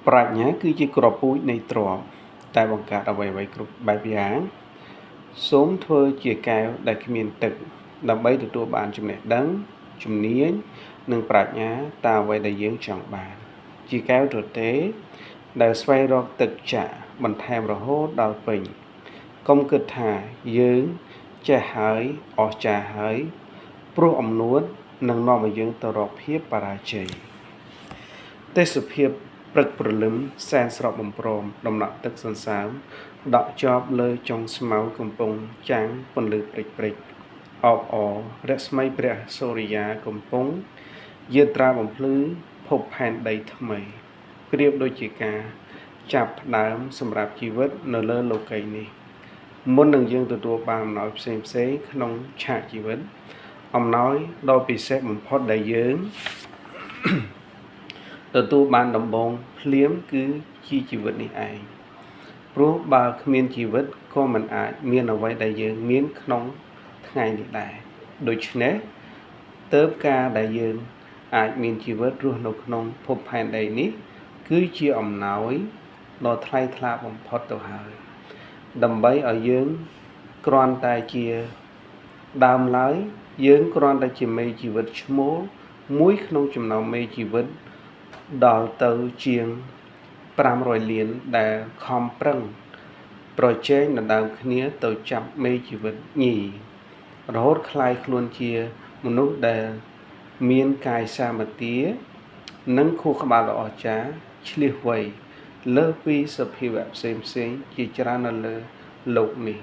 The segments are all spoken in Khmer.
ប្រាជ្ញាគឺជាគ្រាប់ពូជនៃទ្រព្យតែបង្កើតអ្វីៗគ្រប់បែបយ៉ាងសូមធ្វើជាកែវដែលគ្មានទឹកដើម្បីទទួលបានចំណេះដឹងជំនាញនិងប្រាជ្ញាតាមអ្វីដែលយើងចង់បានជាកែវទទេដែលស្វែងរកទឹកចាក់បន្ថែមរហូតដល់ពេញកុំគិតថាយើងចេះហើយអស្ចារ្យហើយព្រោះអំនួតនឹងនាំឲ្យយើងទៅរកភាពបរាជ័យទេសភាពព្រឹកព្រលឹមសែនស្រស់បំព្រមដំណក់ទឹកសន្សើមដក់ជាប់លើចុងស្មៅកំពុងចាំងពន្លឺព្រិចអបអររស្មីព្រះសូរិយាកំពុងយាត្រាបំភ្លឺភពផែនដីថ្មីប្រៀបដូចជាការចាប់ផ្ដើមសម្រាប់ជីវិតនៅលើលោកីយ៍នេះមុននឹងយើងទទួលបានអំណោយផ្សេងក្នុងឆាកជីវិតអំណោយដ៏ពិសេសបំផុតដែលយើងទទួលបានដំបូងភ្លាមគឺជាជីវិតនេះឯងព្រោះបើគ្មានជីវិតក៏មិនអាចមានអ្វីដែលយើងមានក្នុងថ្ងៃនេះដែរដូច្នេះទើបការដែលយើងអាចមានជីវិតរស់នៅក្នុងភពផែនដីនេះគឺជាអំណោយដ៏ថ្លៃថ្លាបំផុតទៅហើយដើម្បីឲ្យយើងគ្រាន់តែជាដើមឡើយយើងគ្រាន់តែជាមេជីវិតឈ្មោលមួយក្នុងចំណោមមេជីវិតដល់ទៅជាង500លានដែលខំប្រឹងប្រជែងដណ្ដើមគ្នាទៅចាប់មេជីវិតញីរហូតคล้ายខ្លួនជាមនុស្សដែលមានកាយសាមគ្គីនិងខួរក្បាលដ៏អស្ចារ្យឆ្លៀសវៃលើសពីសភាវៈផ្សេងជាច្រើននៅលើលោកនេះ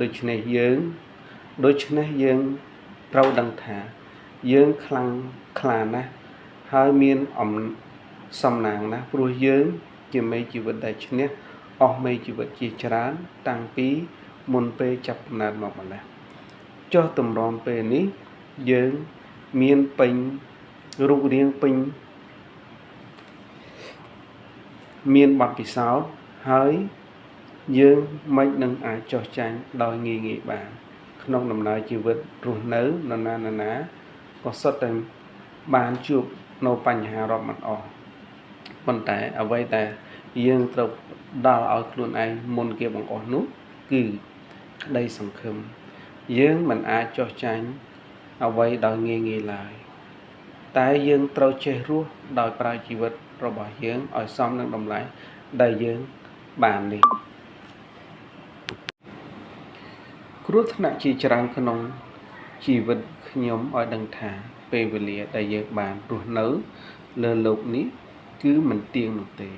ដូច្នេះយើងត្រូវដឹងថាយើងខ្លាំងក្លាណាស់ហើយមានសំណាងណាស់ព្រោះយើងជាមេជីវិតដែលឈ្នះអស់មេជីវិតជាច្រើនតាំងពីមុនពេលចាប់កំណើតមកម្ល៉េះចុះតម្រាំពេលនេះយើងមានពេញរូបរាងពេញមានបទពិសោធន៍ហើយយើងមិននឹងអាចចោះចាញ់ដោយងាយបានក្នុងដំណើរជីវិតរស់នៅនរណាក៏សុទ្ធតែបានជួបនៅបញ្ហារាប់មិនអស់ប៉ុន្តែអ្វីដែលយើងត្រូវដល់ឲ្យខ្លួនឯងមុនគេបង្អស់នោះគឺក្តីសង្ឃឹមយើងមិនអាចចោះចាញ់អ្វីដោយងាយឡើយតែយើងត្រូវចេះរស់ដោយប្រើជីវិតរបស់យើងឲ្យសមនឹងតម្លៃដែលយើងបាននេះគ្រោះថ្នាក់ជាច្រើនក្នុងជីវិតខ្ញុំឲ្យដឹងថាពេលវេលាដែលយើងបានរស់នៅលើโลกនេះគឺមិនទៀងនោះទេ